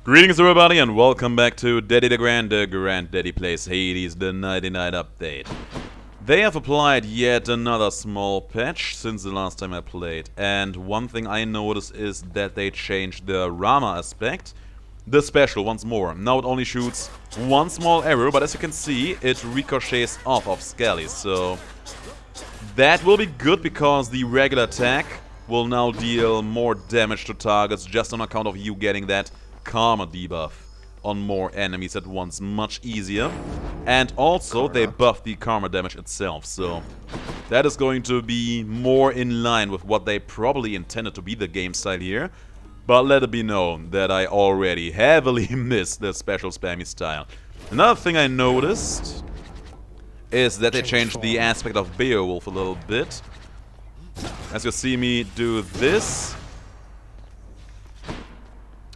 Greetings everybody and welcome back to Daddy DeGrand, the Granddaddy Plays Hades, the Nighty Night update. They have applied yet another small patch since the last time I played, and one thing I noticed is that they changed the Rama aspect, the special, once more. Now it only shoots one small arrow, but as you can see, it ricochets off of Skelly, so that will be good because the regular attack will now deal more damage to targets just on account of you getting that Karma debuff on more enemies at once, much easier. And also they buff the Karma damage itself, so that is going to be more in line with what they probably intended to be the game style here. But let it be known that I already heavily miss the special spammy style. Another thing I noticed is that they changed the aspect of Beowulf a little bit. As you see me do this.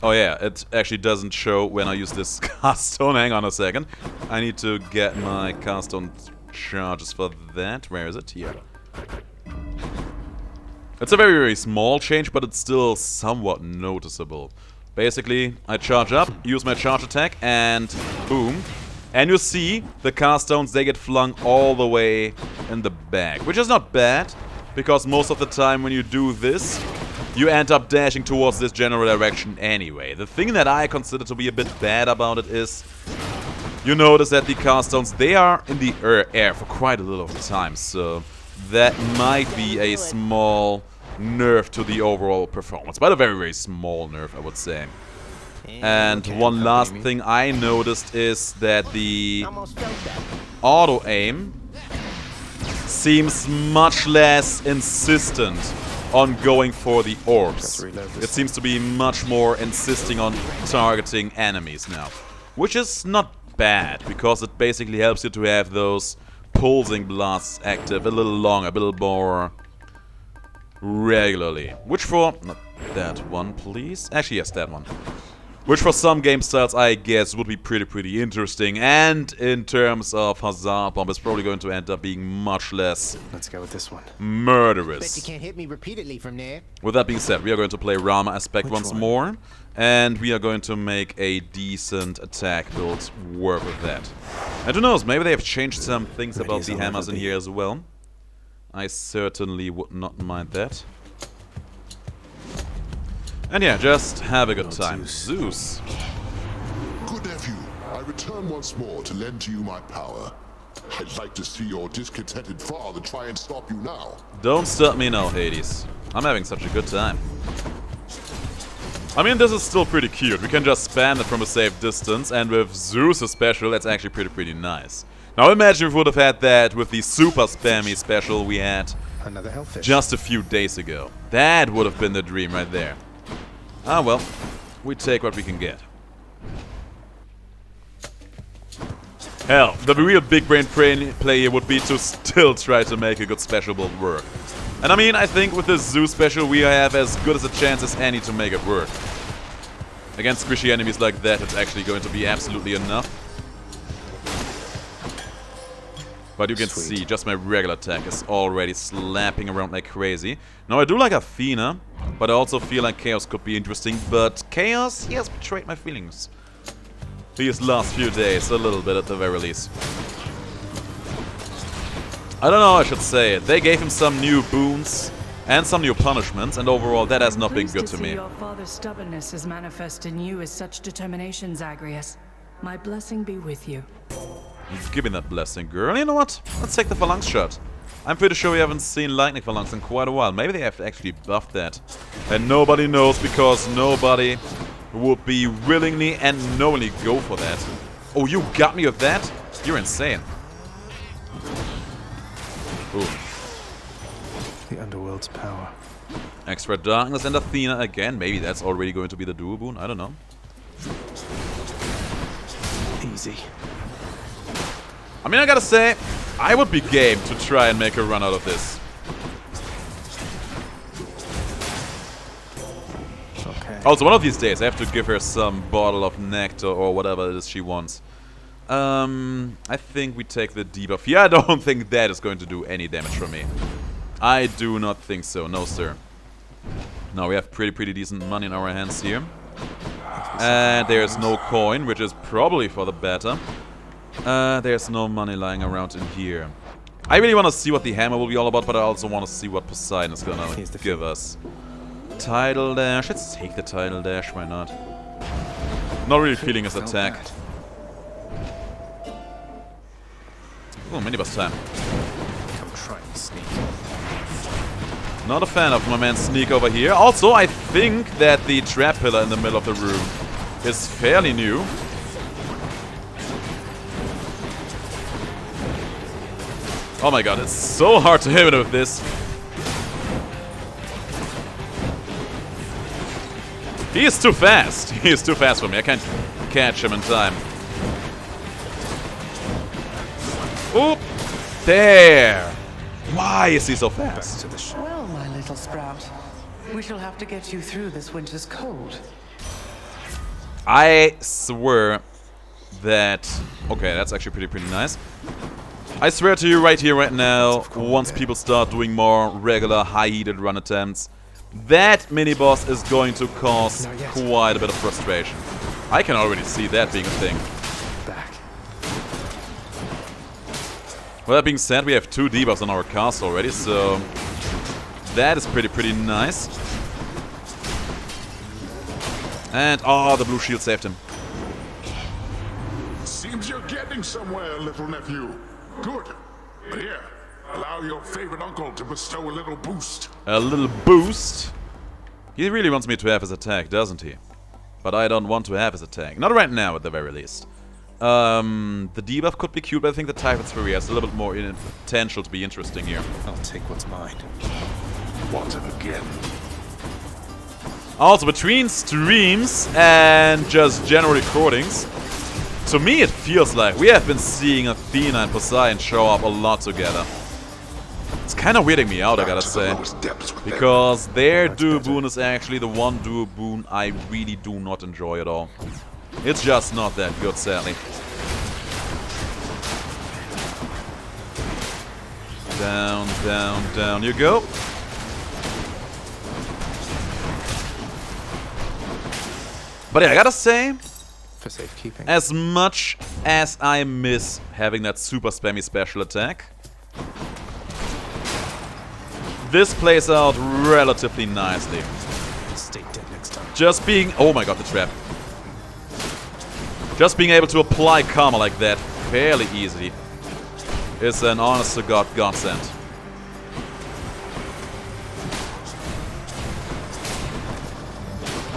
Oh yeah, it actually doesn't show when I use this cast stone. Hang on a second. I need to get my cast stone charges for that. Where is it? Here. It's a very, very small change, but it's still somewhat noticeable. Basically, I charge up, use my charge attack, and boom. And you see, the cast stones, they get flung all the way in the back. Which is not bad, because most of the time when you do this, you end up dashing towards this general direction anyway. The thing that I consider to be a bit bad about it is you notice that the cast stones, they are in the air for quite a little time, so that might be a small nerf to the overall performance, but a very, very small nerf, I would say. And one last thing I noticed is that the auto-aim seems much less insistent on going for the orbs. It seems to be much more insisting on targeting enemies now. Which is not bad, because it basically helps you to have those pulsing blasts active a little longer, a little more regularly. Which for... not that one, please. Actually, yes, that one. Which for some game styles, I guess, would be pretty interesting. And in terms of Hazard Bomb, it's probably going to end up being much less... let's go with this one. ...murderous. Bet you can't hit me repeatedly from there. With that being said, we are going to play Rama aspect once more. And we are going to make a decent attack build work with that. And who knows, maybe they have changed some things about the hammers in here as well. I certainly would not mind that. And yeah, just have a good time. Zeus. Good nephew, I return once more to lend to you my power. I'd like to see your discontented father try and stop you now. Don't stop me now, Hades. I'm having such a good time. I mean, this is still pretty cute. We can just spam it from a safe distance, and with Zeus' special, that's actually pretty nice. Now imagine if we would have had that with the super spammy special we had just a few days ago. That would have been the dream right there. Ah well, we take what we can get. Hell, the real big brain play here would be to still try to make a good special build work. And I mean, I think with this Zoo special we have as good as a chance as any to make it work. Against squishy enemies like that, it's actually going to be absolutely enough. But you can see, just my regular attack is already slapping around like crazy. Now I do like Athena, but I also feel like Chaos could be interesting. But Chaos, he has betrayed my feelings these last few days, a little bit at the very least. I don't know, I should say. They gave him some new boons and some new punishments, and overall that has not been good to me. Your father's stubbornness is manifest in you as such determination, Zagreus. My blessing be with you. Give me that blessing, girl. You know what? Let's take the phalanx shot. I'm pretty sure we haven't seen lightning phalanx in quite a while. Maybe they have actually buffed that. And nobody knows because nobody would be willingly and knowingly go for that. Oh, you got me with that? You're insane. Ooh. The underworld's power. Extra darkness and Athena again. Maybe that's already going to be the duo boon. I don't know. Easy. I mean, I gotta say, I would be game to try and make a run out of this. Okay. Also, one of these days, I have to give her some bottle of nectar or whatever it is she wants. I think we take the debuff. Yeah, I don't think that is going to do any damage for me. I do not think so. No, sir. Now we have pretty decent money in our hands here. And there's no coin, which is probably for the better. There's no money lying around in here. I really want to see what the hammer will be all about, but I also want to see what Poseidon is gonna give us. Tidal dash. Let's take the tidal dash, why not? Not really feeling his attack. Oh, mini-boss time. Come try and sneak. Not a fan of my man Sneak over here. Also, I think that the trap pillar in the middle of the room is fairly new. Oh my god, it's so hard to hit with this. He is too fast. He is too fast for me. I can't catch him in time. Oop! There! Why is he so fast? Well, my little sprout, we shall have to get you through this winter's cold. I swear that... Okay, that's actually pretty nice. I swear to you right here, right now, once people start doing more regular high-heated run attempts, that mini-boss is going to cause quite a bit of frustration. I can already see that being a thing. Back. Well, that being said, we have 2 debuffs on our cast already, so that is pretty nice. And, oh, the blue shield saved him. Seems you're getting somewhere, little nephew. Good. But here, allow your favorite uncle to bestow a little boost. A little boost? He really wants me to have his attack, doesn't he? But I don't want to have his attack. Not right now, at the very least. The debuff could be cute, but I think the Typhus Fury has a little bit more potential to be interesting here. I'll take what's mine. What again? Also, between streams and just general recordings, to me it feels like we have been seeing Athena and Poseidon show up a lot together. It's kind of weirding me out, I gotta say. Because their duo boon is actually the one duo boon I really do not enjoy at all. It's just not that good, sadly. Down, down, down you go. But yeah, I gotta say, For safekeeping. as much as I miss having that super spammy special attack, this plays out relatively nicely. Stay dead next time. Just being... Oh my god, the trap. Just being able to apply karma like that fairly easily is an honest-to-god godsend.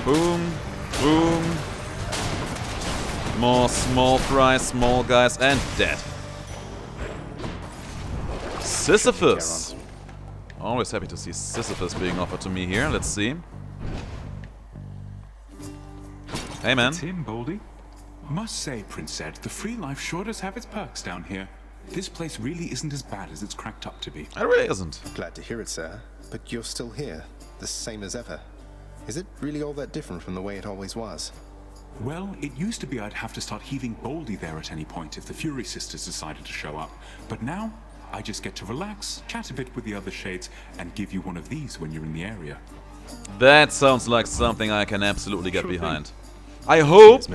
Boom, boom. More small fries, small guys, and dead. Sisyphus. Always happy to see Sisyphus being offered to me here. Let's see. Hey, man. It's him, Baldy. Must say, Prince Ed, the free life sure does have its perks down here. This place really isn't as bad as it's cracked up to be. It really isn't. Glad to hear it, sir. But you're still here, the same as ever. Is it really all that different from the way it always was? Well, it used to be I'd have to start heaving Baldy there at any point if the Fury Sisters decided to show up. But now, I just get to relax, chat a bit with the other shades, and give you one of these when you're in the area. That sounds like something I can absolutely get behind. I hope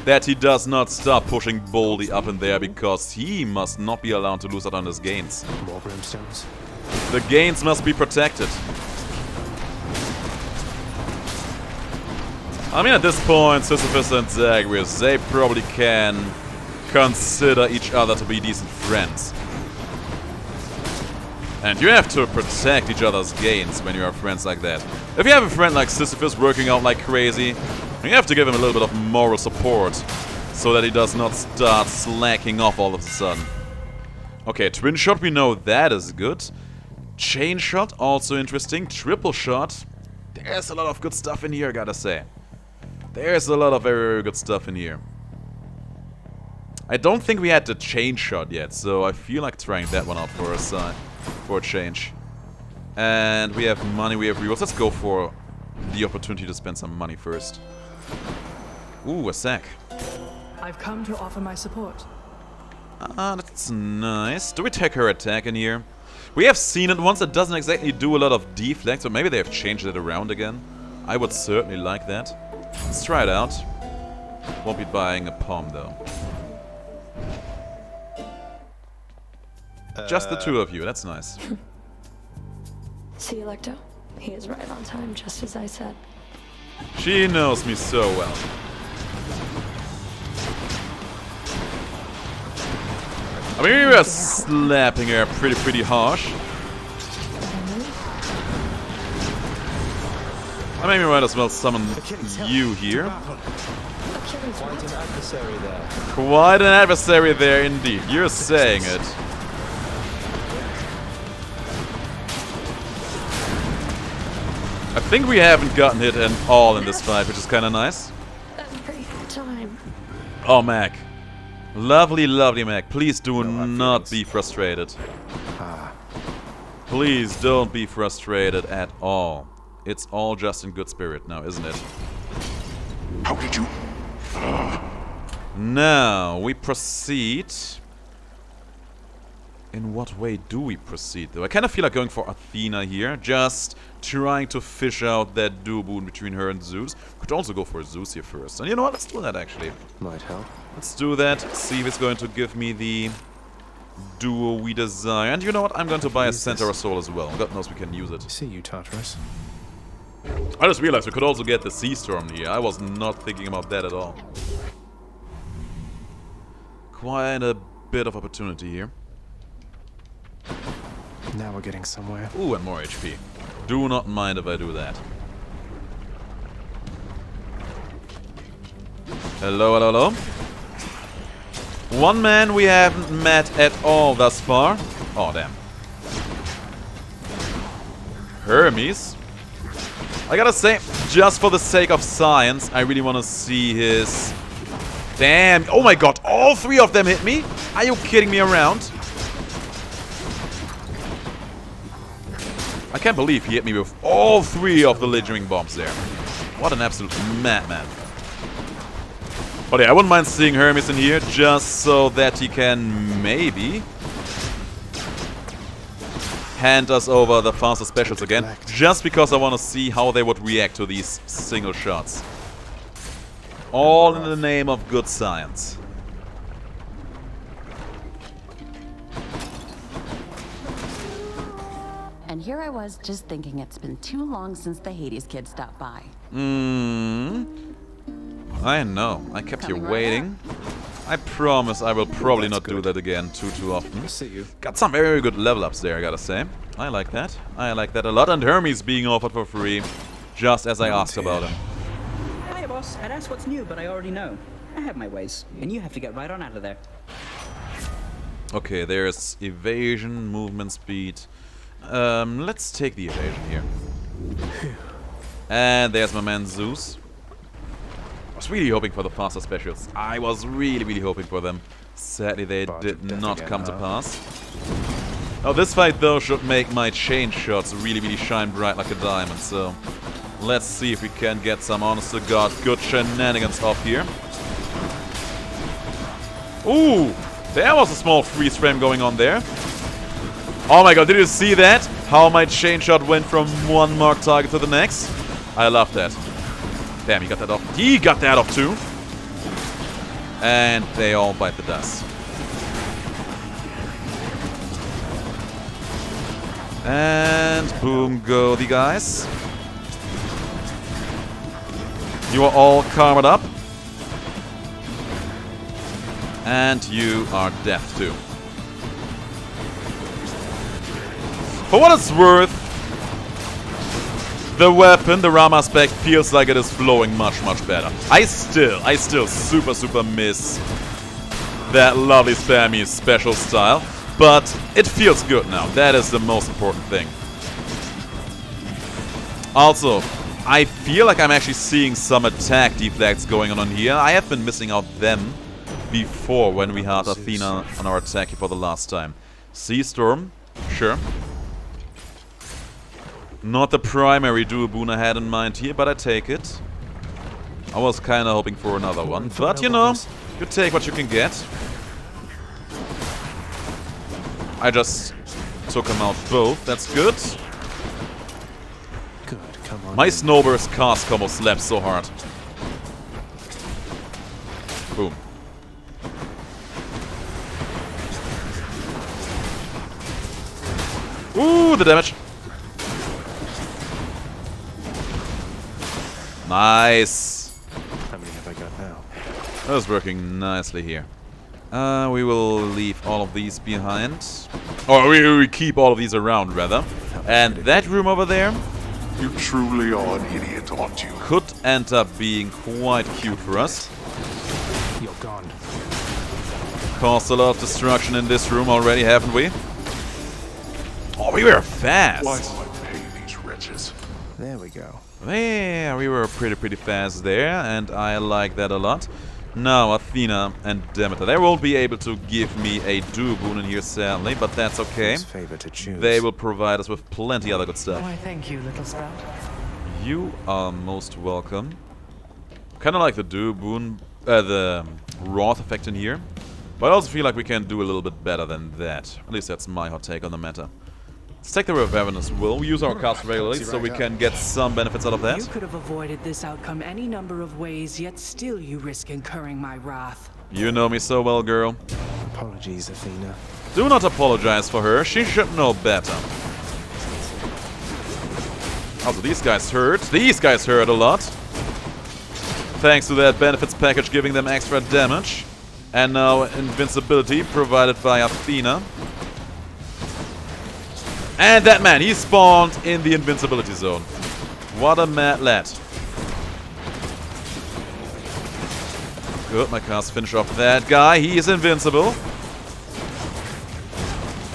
that he does not stop pushing Baldy up in there, because he must not be allowed to lose out on his gains. More brimstones. The gains must be protected. I mean, at this point, Sisyphus and Zagreus, they probably can consider each other to be decent friends. And you have to protect each other's gains when you have friends like that. If you have a friend like Sisyphus working out like crazy, you have to give him a little bit of moral support so that he does not start slacking off all of a sudden. Okay, twin shot, we know that is good. Chain shot, also interesting. Triple shot. There's a lot of good stuff in here, I gotta say. There's a lot of very, very good stuff in here. I don't think we had the chain shot yet, so I feel like trying that one out for a change. And we have money, we have rewards. Let's go for the opportunity to spend some money first. Ooh, a sack. I've come to offer my support. Ah, that's nice. Do we take her attack in here? We have seen it once. It doesn't exactly do a lot of deflect, so maybe they have changed it around again. I would certainly like that. Let's try it out. Won't be buying a palm though. Just the two of you, that's nice. See, Electo? He is right on time, just as I said. She knows me so well. I mean, we were slapping her pretty harsh. I maybe might as well summon you here. Quite an adversary there. Quite an adversary there indeed. You're saying it. I think we haven't gotten hit at all in this fight, which is kind of nice. Every time. Oh, Mac. Lovely, lovely Mac. Please do not be frustrated. Please don't be frustrated at all. It's all just in good spirit now, isn't it? How did you... Now, we proceed. In what way do we proceed, though? I kind of feel like going for Athena here. Just trying to fish out that duo boon between her and Zeus. Could also go for Zeus here first. And you know what? Let's do that, actually. Might help. Let's do that. See if it's going to give me the duo we desire. And you know what? I'm going to buy a Centaur Soul as well. God knows we can use it. See you, Tartarus. I just realized we could also get the Sea Storm here. I was not thinking about that at all. Quite a bit of opportunity here. Now we're getting somewhere. Ooh, and more HP. Do not mind if I do that. Hello, hello, hello. One man we haven't met at all thus far. Oh, damn. Hermes. I gotta say, just for the sake of science, I really want to see his... Damn. Oh my god, all three of them hit me? Are you kidding me around? I can't believe he hit me with all three of the littering bombs there. What an absolute madman. But yeah, I wouldn't mind seeing Hermes in here, just so that he can maybe hand us over the faster specials again. Just because I want to see how they would react to these single shots. All in the name of good science. And here I was just thinking it's been too long since the Hades kid stopped by. I know. I kept you waiting. I promise I will probably not do that again too often. See you. Got some very good level ups there, I gotta say. I like that. I like that a lot. And Hermes being offered for free, just as I asked about him. Hiya, boss. I'd ask what's new, but I already know. I have my ways, and you have to get right on out of there. Okay, there's evasion, movement speed. Let's take the evasion here. And there's my man Zeus. I was really hoping for the faster specials. I was really hoping for them. Sadly, they did not come to pass. Oh, this fight, though, should make my chain shots really shine bright like a diamond. So, let's see if we can get some, honest to God, good shenanigans off here. Ooh! There was a small freeze frame going on there. Oh my god, did you see that? How my chain shot went from one marked target to the next? I love that. Damn, he got that off. He got that off too. And they all bite the dust. And boom go the guys. You are all karmaed up. And you are deaf too. For what it's worth, the weapon, the Rama spec, feels like it is flowing much better. I still super miss that lovely spammy special style, but it feels good now. That is the most important thing. Also, I feel like I'm actually seeing some attack deflects going on here. I have been missing out them before when we had Athena on our attack for the last time. Sea Storm, sure. Not the primary duo boon I had in mind here, but I take it. I was kind of hoping for another one, but you know, you take what you can get. I just took them out both, that's good. Good, come on. My Snowburst cast combo slaps so hard. Boom. Ooh, the damage. Nice. How many have I got now? That was working nicely here. We will leave all of these behind. Or we keep all of these around, rather. And that room over there You truly are an idiot, aren't you? could end up being quite cute for us. You're gone. Caused a lot of destruction in this room already, haven't we? Oh, we were fast. Why do I pay these wretches? There we go. Yeah, we were pretty fast there, and I like that a lot. Now, Athena and Demeter. They won't be able to give me a do boon in here, sadly, but that's okay. Whose favor to choose? They will provide us with plenty other good stuff. Why, thank you, little sprout. You are most welcome. Kind of like the do boon, the wrath effect in here, but I also feel like we can do a little bit better than that. At least that's my hot take on the matter. Let's take the Ravenous Will. We use our cast regularly, so we can get some benefits out of that. You could have avoided this outcome any number of ways, yet still you risk incurring my wrath. You know me so well, girl. Apologies, Athena. Do not apologize for her. She should know better. Also, these guys hurt. These guys hurt a lot. Thanks to that benefits package giving them extra damage. And now invincibility provided by Athena. And that man, he spawned in the invincibility zone. What a mad lad. Good, my cast finish off that guy. He is invincible.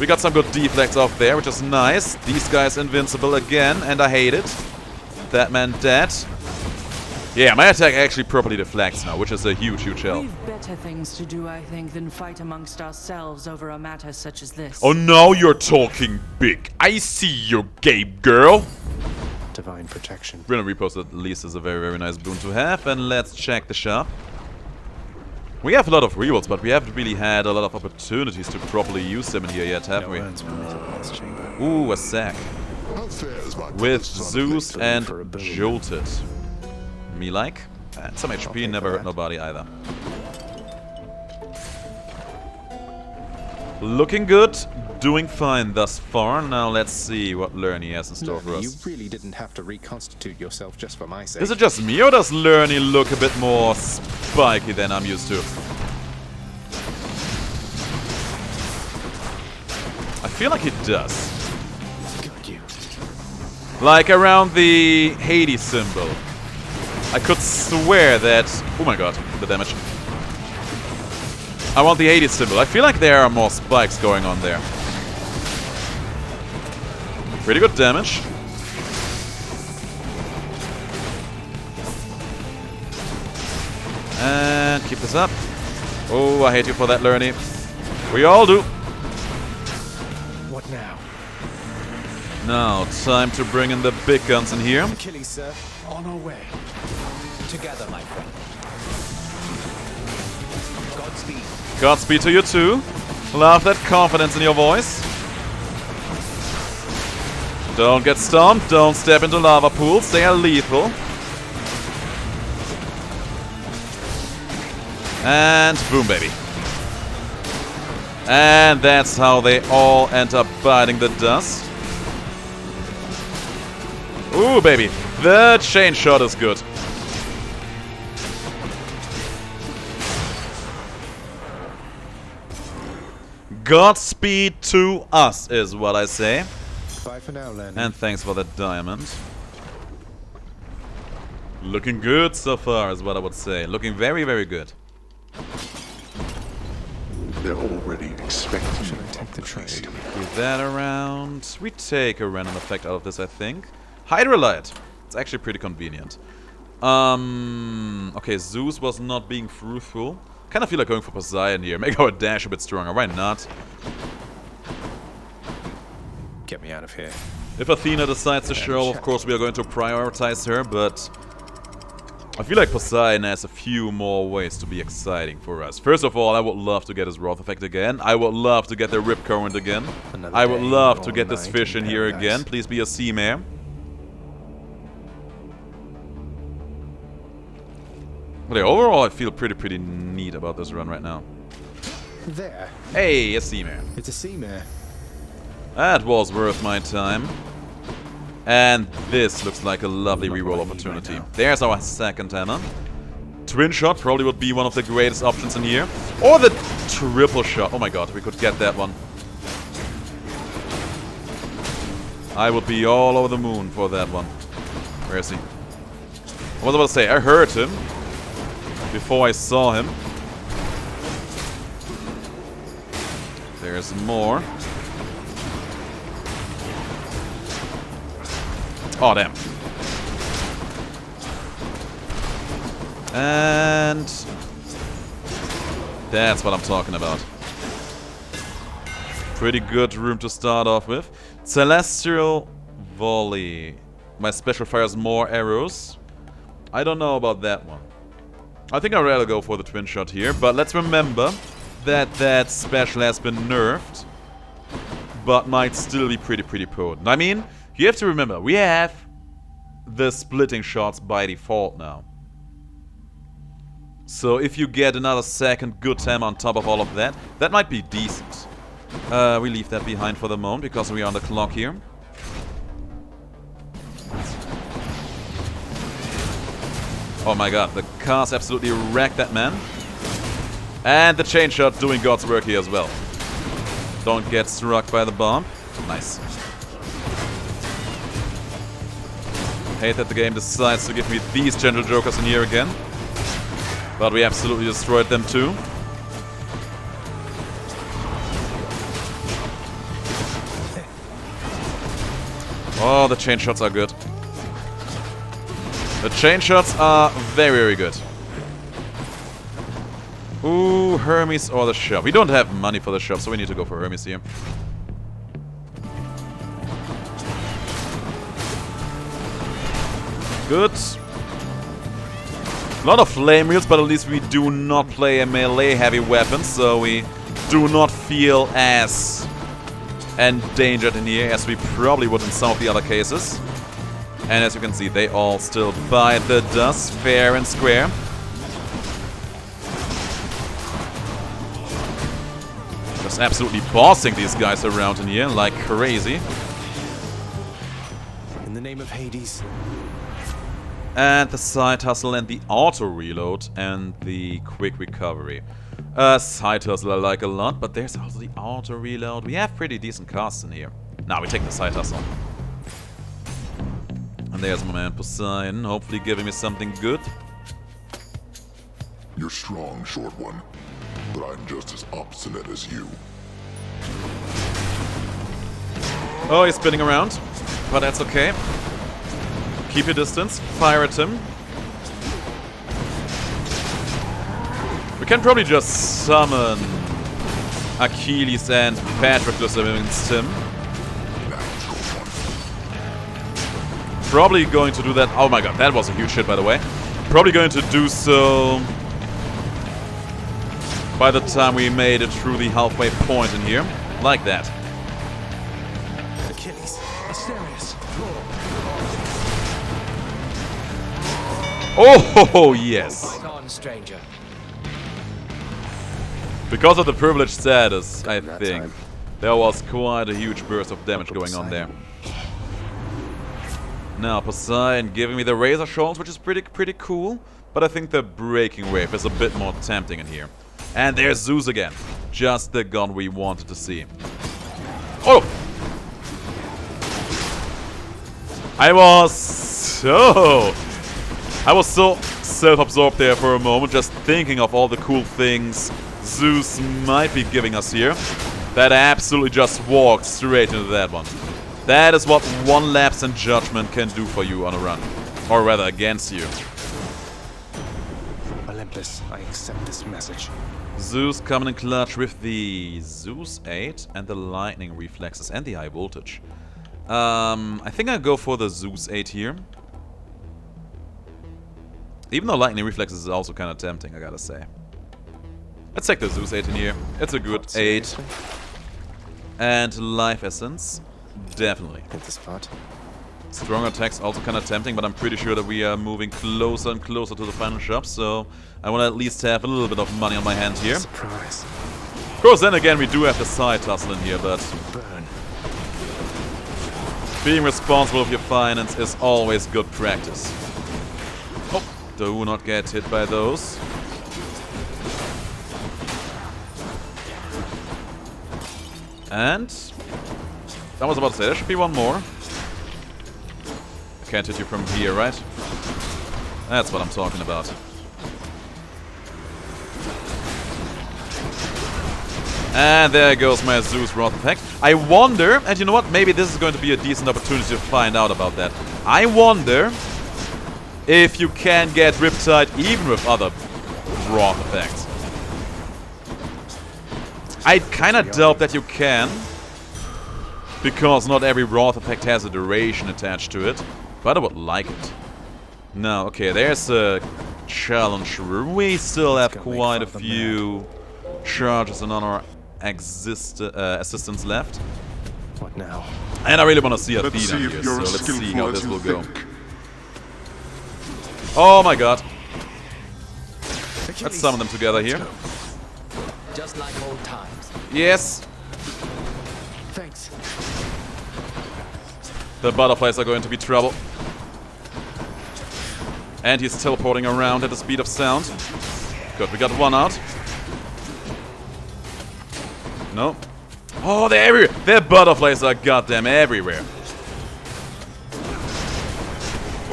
We got some good deflects off there, which is nice. These guys invincible again, and I hate it. That man dead. Yeah, my attack actually properly deflects now, which is a huge help. We've better things to do, I think, than fight amongst ourselves over a matter such as this. Oh, now you're talking big. I see your game, girl. Divine protection. Rhythm Repost at least is a very nice boon to have. And let's check the shop. We have a lot of rerolls, but we haven't really had a lot of opportunities to properly use them in here yet, have we? Urns permitted in this chamber. Ooh, a sack. How fares my With son of Zeus Elysium? and for a boon. Jolted. Me like? And some HP, pay never for hurt that. nobody either. Looking good, doing fine thus far. Now let's see what Lerny has in store for You us. really didn't have to reconstitute yourself just for my sake. Is it just me, or does Lerny look a bit more spiky than I'm used to? I feel like it does. Got you. Like around the Hades symbol. I could swear that... Oh my god, the damage. I want the Hades symbol. I feel like there are more spikes going on there. Pretty good damage. And keep this up. Oh, I hate you for that, Lerny. We all do. What now? Now, time to bring in the big guns in here. Achilles, sir. On our way. Together, my friend. Godspeed. Godspeed to you too. Love that confidence in your voice. Don't get stomped, don't step into lava pools, they are lethal. And boom, baby. And that's how they all end up biting the dust. Ooh, baby. The chain shot is good. Godspeed to us, is what I say. Bye for now, Len. And thanks for that diamond. Looking good so far, is what I would say. Looking very, very good. They're already expecting Should I take the trade? With that around, we take a random effect out of this, I think. Hydrolite. It's actually pretty convenient. Okay, Zeus was not being fruitful. Kind of feel like going for Poseidon here. Make our dash a bit stronger. Why not? Get me out of here. If Athena decides to show, of course we are going to prioritize her, but I feel like Poseidon has a few more ways to be exciting for us. First of all, I would love to get his Wrath effect again. I would love to get the Rip Current again. Another I would day love or to get this night fish in here paradise. again. Please be a sea mare. But yeah, overall I feel pretty neat about this run right now. There. Hey, a sea mare. It's a sea mare. That was worth my time. And this looks like a lovely reroll opportunity. There's our second hammer. Twin shot probably would be one of the greatest options in here. Or the triple shot. Oh my god, we could get that one. I would be all over the moon for that one. Where is he? I was about to say, I heard him before I saw him. There's more. Oh, damn. And that's what I'm talking about. Pretty good room to start off with. Celestial Volley. My special fires more arrows. I don't know about that one. I think I'd rather go for the twin shot here, but let's remember that that special has been nerfed, but might still be pretty potent. I mean, you have to remember, we have the splitting shots by default now. So if you get another second good hammer on top of all of that, that might be decent. We leave that behind for the moment because we are on the clock here. Oh my god, the cars absolutely wrecked that man. And the chain shot doing God's work here as well. Don't get struck by the bomb. Nice. Hate that the game decides to give me these gentle jokers in here again. But we absolutely destroyed them too. Oh, the chain shots are good. The chain shots are very good. Ooh, Hermes or the shop. We don't have money for the shop, so we need to go for Hermes here. Good. A lot of flame wheels, but at least we do not play a melee heavy weapon, so we do not feel as endangered in here as we probably would in some of the other cases. And as you can see, they all still bite the dust fair and square. Just absolutely bossing these guys around in here like crazy. In the name of Hades. And the side hustle and the auto reload and the quick recovery. Side hustle I like a lot, but there's also the auto reload. We have pretty decent casts in here. Now we take the side hustle. And there's my man Poseidon, hopefully giving me something good. You're strong, short one, but I'm just as obstinate as you. Oh, he's spinning around, but that's okay. Keep your distance, fire at him. We can probably just summon Achilles and Patroclus against him. Probably going to do that. Oh my god, that was a huge hit, by the way. Probably going to do so by the time we made it through the halfway point in here. Like that. Achilles, Asterius. Oh, yes. Fight on, stranger. Because of the privileged status, I think, there was quite a huge burst of damage going on there. Now, Poseidon giving me the Razor Shoals, which is pretty cool, but I think the Breaking Wave is a bit more tempting in here. And there's Zeus again. Just the gun we wanted to see. Oh! I was so self-absorbed there for a moment, just thinking of all the cool things Zeus might be giving us here, that I absolutely just walked straight into that one. That is what one lapse in judgment can do for you on a run. Or rather, against you. Olympus, I accept this message. Zeus coming in clutch with the Zeus 8 and the lightning reflexes and the high voltage. I think I'll go for the Zeus 8 here. Even though lightning reflexes is also kind of tempting, I gotta say. Let's take the Zeus 8 in here. It's a good 8. And life essence. Definitely. Hit the spot. Strong attacks also kind of tempting, but I'm pretty sure that we are moving closer and closer to the final shop, so I want to at least have a little bit of money on my hand here. Surprise. Of course, then again, we do have the side tussle in here, but Burn. being responsible with your finance is always good practice. Oh, do not get hit by those. And I was about to say, there should be one more. I can't hit you from here, right? That's what I'm talking about. And there goes my Zeus Wrath effect. I wonder, and you know what? Maybe this is going to be a decent opportunity to find out about that. I wonder if you can get Riptide even with other Wrath effects. I kind of doubt that you can, because not every Wrath effect has a duration attached to it, but I would like it. No, okay, there's a challenge room. We still have quite a few charges and on our assistants left. What now? And I really want to see Athena Let's see here, if so you're as let's see skillful how as this you will go. think. Oh my god. Achilles. Let's summon them together here. Just like old times. Yes. Thanks. The butterflies are going to be trouble. And he's teleporting around at the speed of sound. Good, we got one out. No. Oh, they're everywhere. Their butterflies are goddamn everywhere.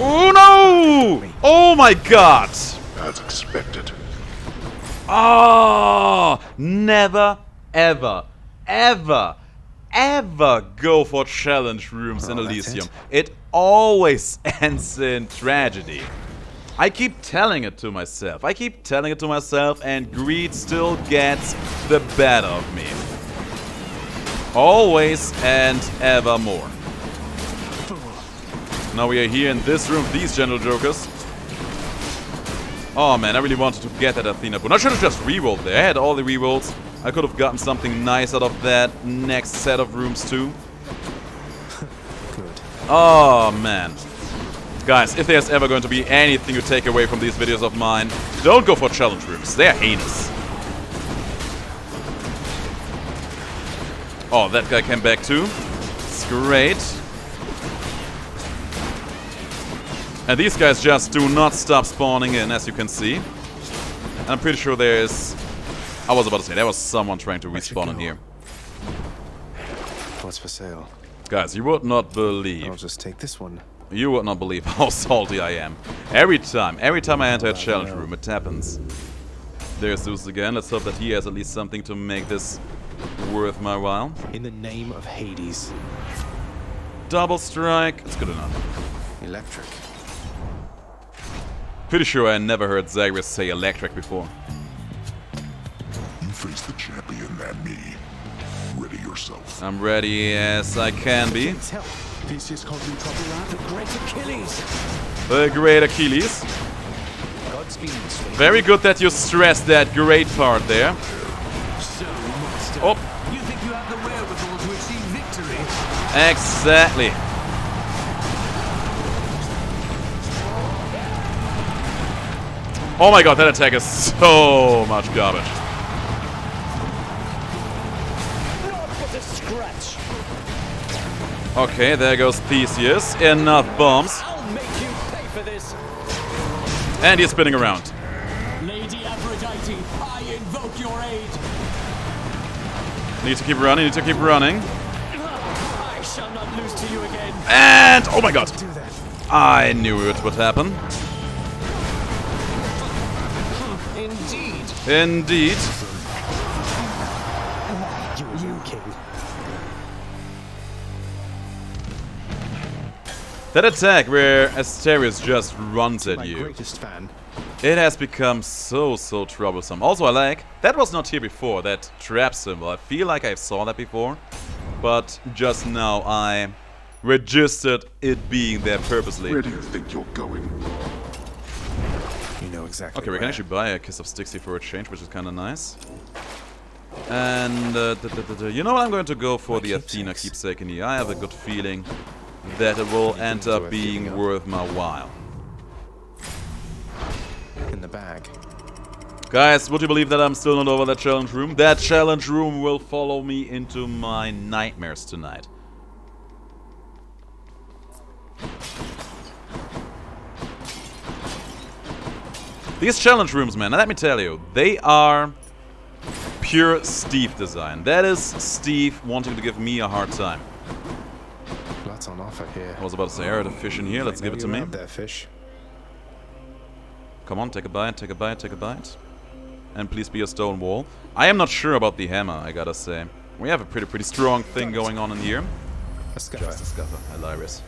Oh no! Oh my god! As expected. Oh! Never, ever, ever, ever go for challenge rooms in Elysium. It always ends in tragedy. I keep telling it to myself. And greed still gets the better of me. Always and evermore. Now we are here in this room, these General Jokers. Oh man, I really wanted to get that Athena boon. I should have just rerolled there. I had all the rerolls. I could have gotten something nice out of that next set of rooms too. Good. Oh man. Guys, if there's ever going to be anything you take away from these videos of mine, don't go for challenge rooms. They're heinous. Oh, that guy came back too. It's great. And these guys just do not stop spawning in, as you can see. And I'm pretty sure there's... I was about to say, there was someone trying to respawn in here. What's for sale? Guys, you would not believe... I'll just take this one. You would not believe how salty I am. Every time I enter a challenge room, it happens. There's Zeus again. Let's hope that he has at least something to make this worth my while. In the name of Hades. Double strike. It's good enough. Electric. Pretty sure I never heard Zagreus say electric before. You face the champion and me. Ready yourself. I'm ready as I can be. Theseus causing trouble around the great Achilles. The great Achilles. Godspeed, sweet. Very good that you stressed that great part there. So, master. Oh, You think you have the wherewithal to achieve victory? exactly. Oh my god, that attack is so much garbage. Okay, there goes Theseus. Enough bombs. I'll make you pay for this. And he's spinning around. Lady Aphrodite, I invoke your aid. Need to keep running, need to keep running. I shall not lose to you again. And, oh my god. I knew it would happen. Indeed. Indeed. You king. That attack where Asterius just runs at My you. greatest fan. It has become so troublesome. Also, I like, that was not here before, that trap symbol. I feel like I saw that before, but just now I registered it being there purposely. Where do you think you're going? You know exactly. Okay, we can where. actually buy a Kiss of Styx for a change, which is kind of nice. And, you know what, I'm going to go for the Athena keepsake in here. I have a good feeling that it will end up being worth my while. In the bag. Guys, would you believe that I'm still not over that challenge room? That challenge room will follow me into my nightmares tonight. These challenge rooms, man, let me tell you, they are pure Steve design. That is Steve wanting to give me a hard time. Lots on offer here. I was about to say, I heard a fish in here, let's give it to me. There, fish. Come on, take a bite, take a bite, take a bite. And please be a stone wall. I am not sure about the hammer, I gotta say. We have a pretty strong thing going on in here. A scuffer. Just a scuffer, hilarious.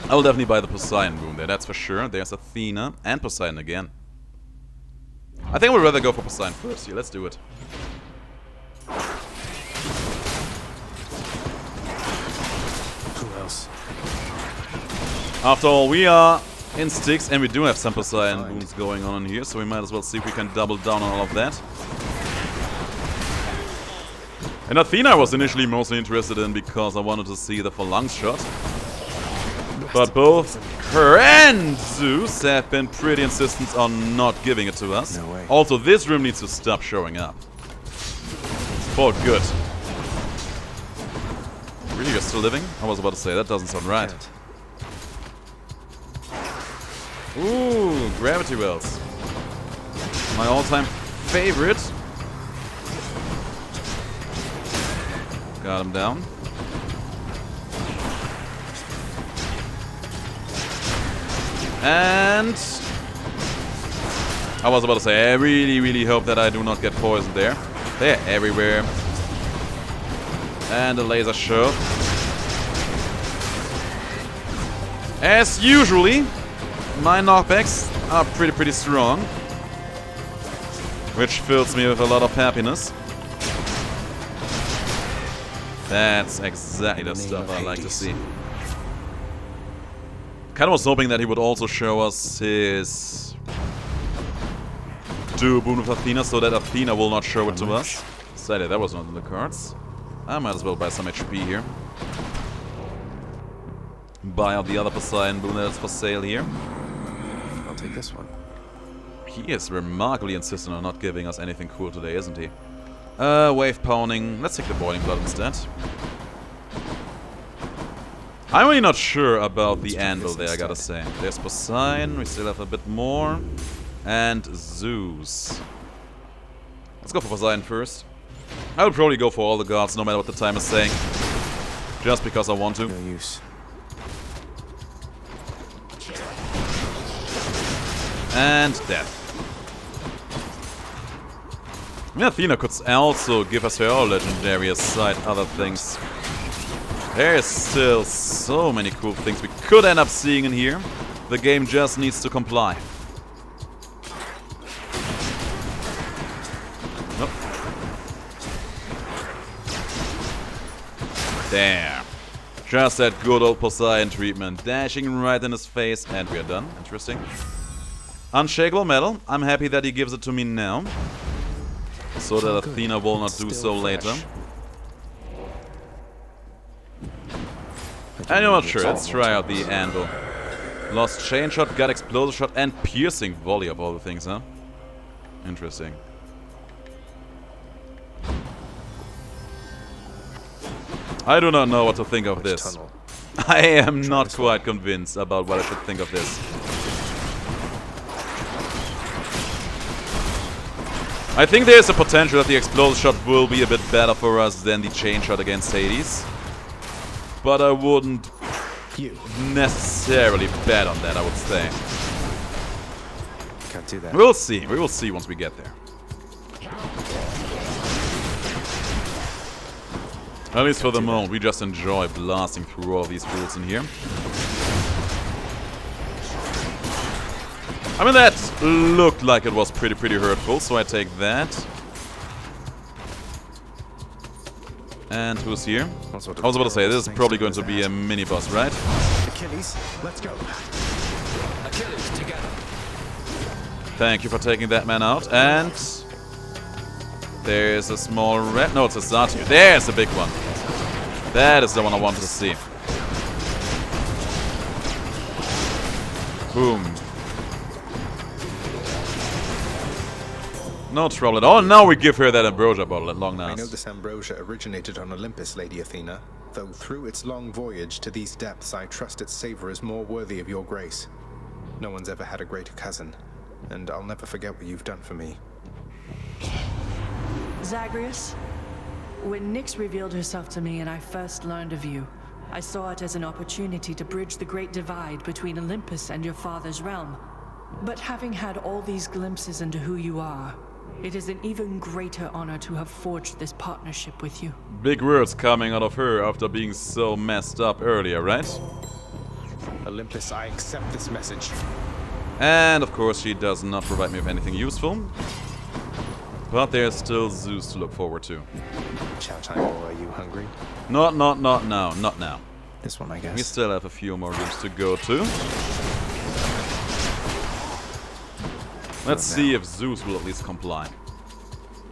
I will definitely buy the Poseidon room there, that's for sure. There's Athena and Poseidon again. I think I would rather go for Poseidon first here, let's do it. Who else? After all, we are in Styx, and we do have some Poseidon boons going on in here, so we might as well see if we can double down on all of that. And Athena I was initially mostly interested in because I wanted to see the phalanx shot. But both her and Zeus have been pretty insistent on not giving it to us. No way. Also, this room needs to stop showing up. For good. Really, you're still living? I was about to say, that doesn't sound right. Ooh, gravity wells. My all-time favorite. Got him down. And I was about to say, I really hope that I do not get poisoned there. They're everywhere. And a laser show. As usually, my knockbacks are pretty strong, which fills me with a lot of happiness. That's exactly the stuff I like to see. Kind of was hoping that he would also show us his dual boon with Athena, so that Athena will not show it to us. Sadly, that was not in the cards. I might as well buy some HP here. Buy out the other Poseidon boon that is for sale here. I'll take this one. He is remarkably insistent on not giving us anything cool today, isn't he? Wave pounding. Let's take the boiling blood instead. I'm really not sure about the anvil there, I gotta say. There's Poseidon, we still have a bit more. And Zeus. Let's go for Poseidon first. I would probably go for all the gods, no matter what the time is saying. Just because I want to. No use. And death. I mean, Athena could also give us her own legendary aside other things. There's still so many cool things we could end up seeing in here. The game just needs to comply. Nope. There. Just that good old Poseidon treatment. Dashing right in his face. And we are done. Interesting. Unshakable metal. I'm happy that he gives it to me now. So that Athena will not do so later. I'm not sure, let's try out the anvil. Lost chain shot, got explosive shot, and piercing volley of all the things, huh? Interesting. I do not know what to think of this. I am not quite convinced about what I should think of this. I think there's a potential that the explosive shot will be a bit better for us than the chain shot against Hades. But I wouldn't necessarily bet on that, I would say. Can't do that. We'll see. We will see once we get there. At least for the moment, we just enjoy blasting through all these fools in here. I mean, that looked like it was pretty hurtful, so I take that. And who's here? I was about to say, this is probably going to be a mini-boss, right? Achilles, let's go. Achilles, together. Thank you for taking that man out. And there's a small red. No, it's a Satyr. There's a big one. That is the one I wanted to see. Boom. No trouble at all. Now we give her that ambrosia bottle at long last. I know this ambrosia originated on Olympus, Lady Athena, though through its long voyage to these depths I trust its savor is more worthy of your grace. No one's ever had a greater cousin, and I'll never forget what you've done for me. Zagreus, when Nyx revealed herself to me and I first learned of you, I saw it as an opportunity to bridge the great divide between Olympus and your father's realm. But having had all these glimpses into who you are, it is an even greater honor to have forged this partnership with you. Big words coming out of her after being so messed up earlier, right? Olympus, I accept this message. And of course she does not provide me with anything useful. But there's still Zeus to look forward to. Chow time, or are you hungry? Not now, not now. This one, I guess. We still have a few more rooms to go to. Let's see if Zeus will at least comply.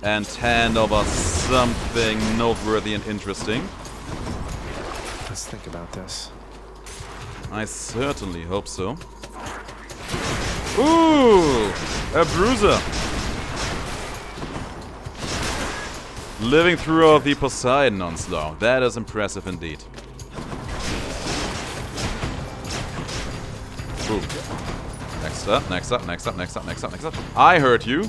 And hand over something noteworthy and interesting. Let's think about this. I certainly hope so. Ooh! A bruiser! Living throughout the Poseidon onslaught. That is impressive indeed. Boom. Next up, next up, next up, next up, next up, next up. I heard you.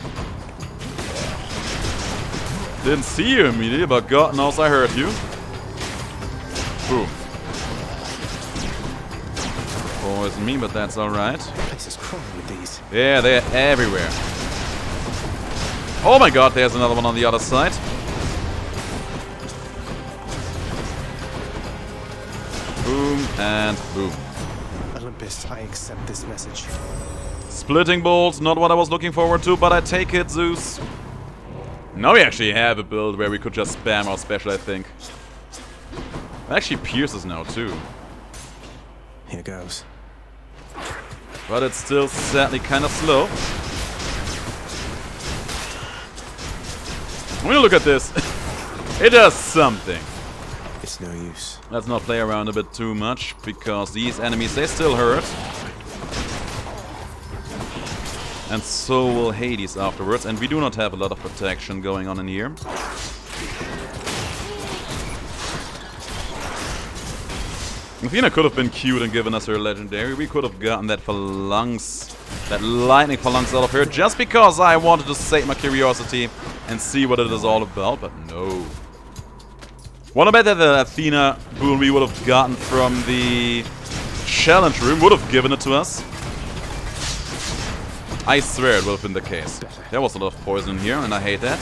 Didn't see you immediately, but God knows I heard you. Boom. Poison me, but that's alright. This is crawling with these. Yeah, they're everywhere. Oh my god, there's another one on the other side. Boom and boom. Olympus, I accept this message. Splitting bolts, not what I was looking forward to, but I take it, Zeus. Now we actually have a build where we could just spam our special, I think. It actually pierces now, too. Here goes. But it's still sadly kind of slow. When you look at this, it does something. It's no use. Let's not play around a bit too much, because these enemies, they still hurt. And so will Hades afterwards, and we do not have a lot of protection going on in here. Athena could have been cute and given us her legendary. We could have gotten that phalanx, that lightning phalanx out of her, just because I wanted to save my curiosity and see what it is all about, but no. Wanna bet that the Athena boon we would have gotten from the challenge room would have given it to us? I swear it would have been the case. There was a lot of poison in here, and I hate that.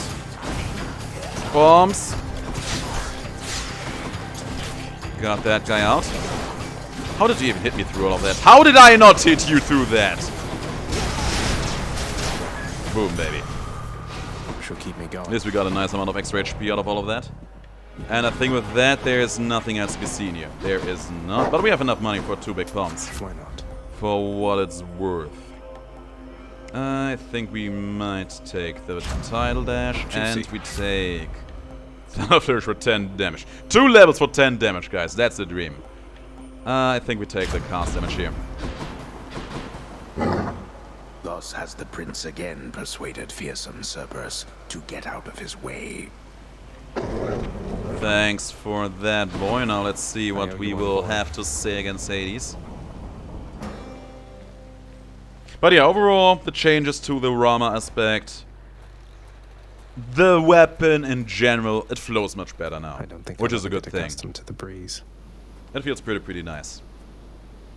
Bombs. Got that guy out. How did you even hit me through all of that? How did I not hit you through that? Boom, baby. She'll keep me going. At least we got a nice amount of extra HP out of all of that. And I think with that, there is nothing else to be seen here. There is not. But we have enough money for 2 big bombs. Why not? For what it's worth. I think we might take the tidal dash, and we take Son of Thirst for 10 damage. 2 levels for 10 damage, guys. That's the dream. I think we take the cast damage here. Thus has the prince again persuaded fearsome Cerberus to get out of his way. Thanks for that, boy. Now let's see what we will have to say against Hades. But yeah, overall, the changes to the Rama aspect, the weapon in general, it flows much better now, which is a good thing. Accustomed to the breeze. It feels pretty nice.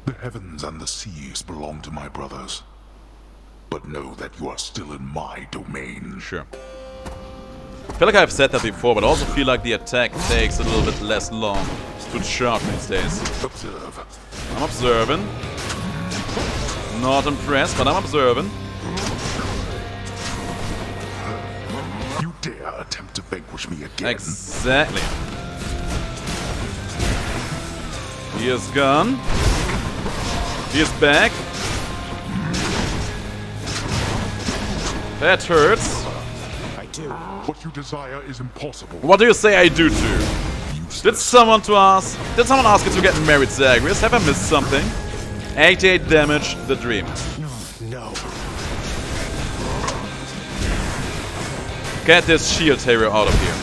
The heavens and the seas belong to my brothers. But know that you are still in my domain. Sure. I feel like I've said that before, but I also feel like the attack takes a little bit less long to charge these days. Observe. I'm observing. Not impressed, but I'm observing. You dare attempt to vanquish me again? Exactly. He is gone. He is back. That hurts. I do. What you desire is impossible. What do you say I do to? You Did someone ask you to get married, Zagreus? Have I missed something? 88 damage, the dream. No. Get this shield hero out of here.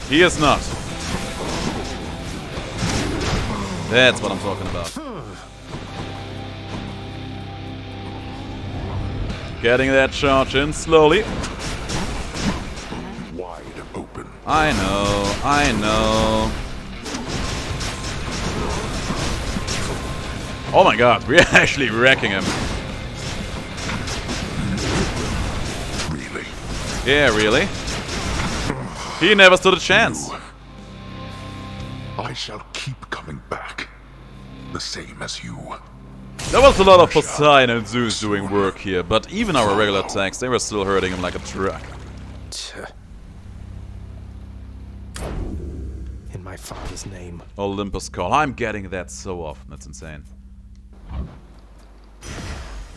He is not. That's what I'm talking about. Getting that charge in slowly. Wide open. I know. Oh my god, we're actually wrecking him. Really? Yeah, really? He never stood a chance. I shall keep coming back. The same as you. There was a lot of Poseidon and Zeus doing work here, but even our regular attacks, they were still hurting him like a truck. In my father's name. Olympus Call. I'm getting that so often. That's insane.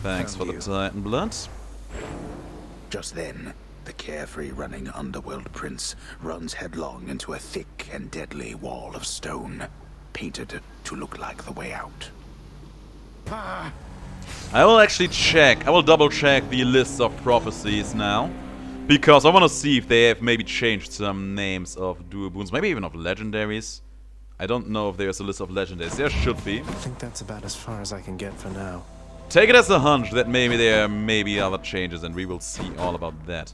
Thanks for the Titan blood. Just then, the carefree running underworld prince runs headlong into a thick and deadly wall of stone, painted to look like the way out. I will actually check. I will double check the list of prophecies now, because I want to see if they have maybe changed some names of dual boons, maybe even of legendaries. I don't know if there's a list of legendaries. There should be. I think that's about as far as I can get for now. Take it as a hunch that maybe there may be other changes, and we will see all about that.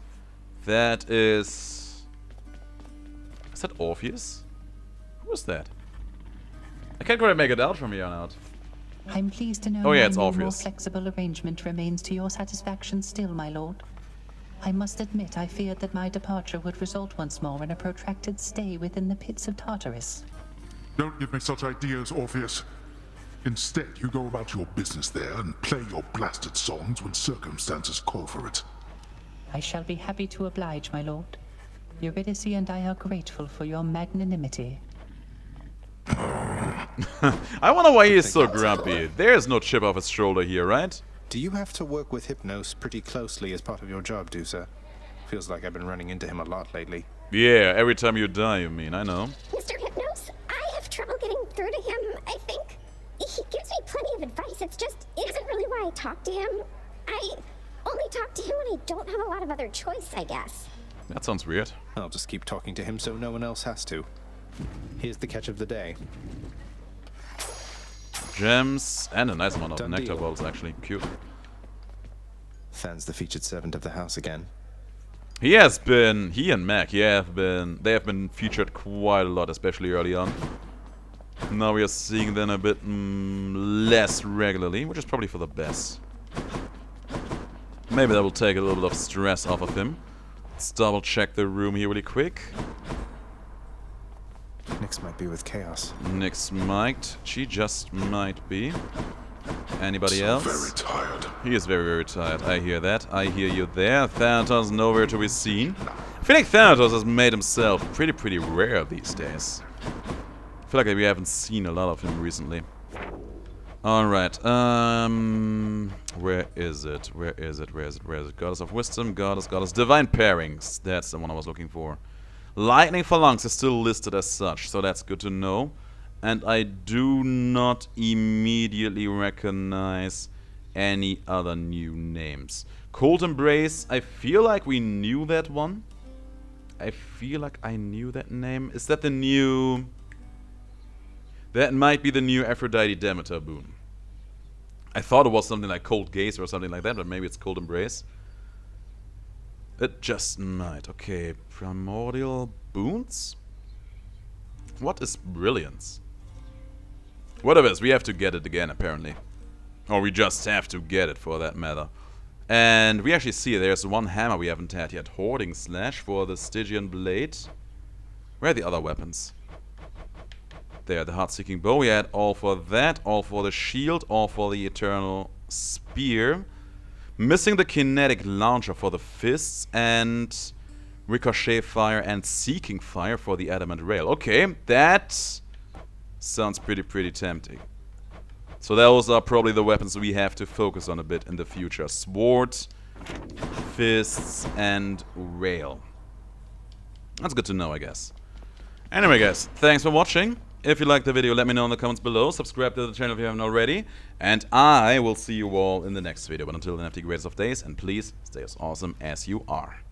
That is... Is that Orpheus? Who is that? I can't quite make it out from here on out. I'm pleased to know Oh yeah, it's no more Orpheus. flexible arrangement remains to your satisfaction still, my lord. I must admit I feared that my departure would result once more in a protracted stay within the pits of Tartarus. Don't give me such ideas, Orpheus. Instead, you go about your business there and play your blasted songs when circumstances call for it. I shall be happy to oblige, my lord. Eurydice and I are grateful for your magnanimity. I wonder why he is so grumpy. There's no chip off his shoulder here, right? Do you have to work with Hypnos pretty closely as part of your job, Dusa? Feels like I've been running into him a lot lately. Yeah, every time you die, you mean. I know. Mr. Hypnos, I have trouble getting through to him, I think. He gives me plenty of advice. It isn't really why I talk to him. I only talk to him when I don't have a lot of other choice, I guess. That sounds weird. I'll just keep talking to him so no one else has to. Here's the catch of the day. Gems and a nice amount of Done nectar deal. balls, actually. Cute. Than's the featured servant of the house again. He and Mac, they have been featured quite a lot, especially early on. Now we are seeing them a bit less regularly, which is probably for the best. Maybe that will take a little bit of stress off of him. Let's double check the room here really quick. Nyx might be with Chaos. Nyx might. She just might be. Anybody So else? very tired. He is very, very tired. I hear that. I hear you there. Thanatos nowhere to be seen. I feel like Thanatos has made himself pretty rare these days. I feel like we haven't seen a lot of him recently. Alright, where is it? Where is it? Where is it? Where is it? Goddess of Wisdom, Goddess. Divine Pairings. That's the one I was looking for. Lightning Phalanx is still listed as such, so that's good to know. And I do not immediately recognize any other new names. Cold Embrace, I feel like we knew that one. I feel like I knew that name. Is that the new... That might be the new Aphrodite Demeter boon. I thought it was something like Cold Gaze or something like that, but maybe it's Cold Embrace. It just might. Okay, Primordial Boons? What is Brilliance? Whatever it is, we have to get it again, apparently. Or we just have to get it, for that matter. And we actually see there's one hammer we haven't had yet. Hoarding Slash for the Stygian Blade. Where are the other weapons? There, the Heart-Seeking Bow. We had all for that, all for the shield, all for the Eternal Spear. Missing the Kinetic Launcher for the Fists, and Ricochet Fire and Seeking Fire for the Adamant Rail. Okay, that sounds pretty tempting. So those are probably the weapons we have to focus on a bit in the future. Sword, Fists, and Rail. That's good to know, I guess. Anyway, guys, thanks for watching. If you liked the video, let me know in the comments below. Subscribe to the channel if you haven't already. And I will see you all in the next video. But until then, have the greatest of days. And please, stay as awesome as you are.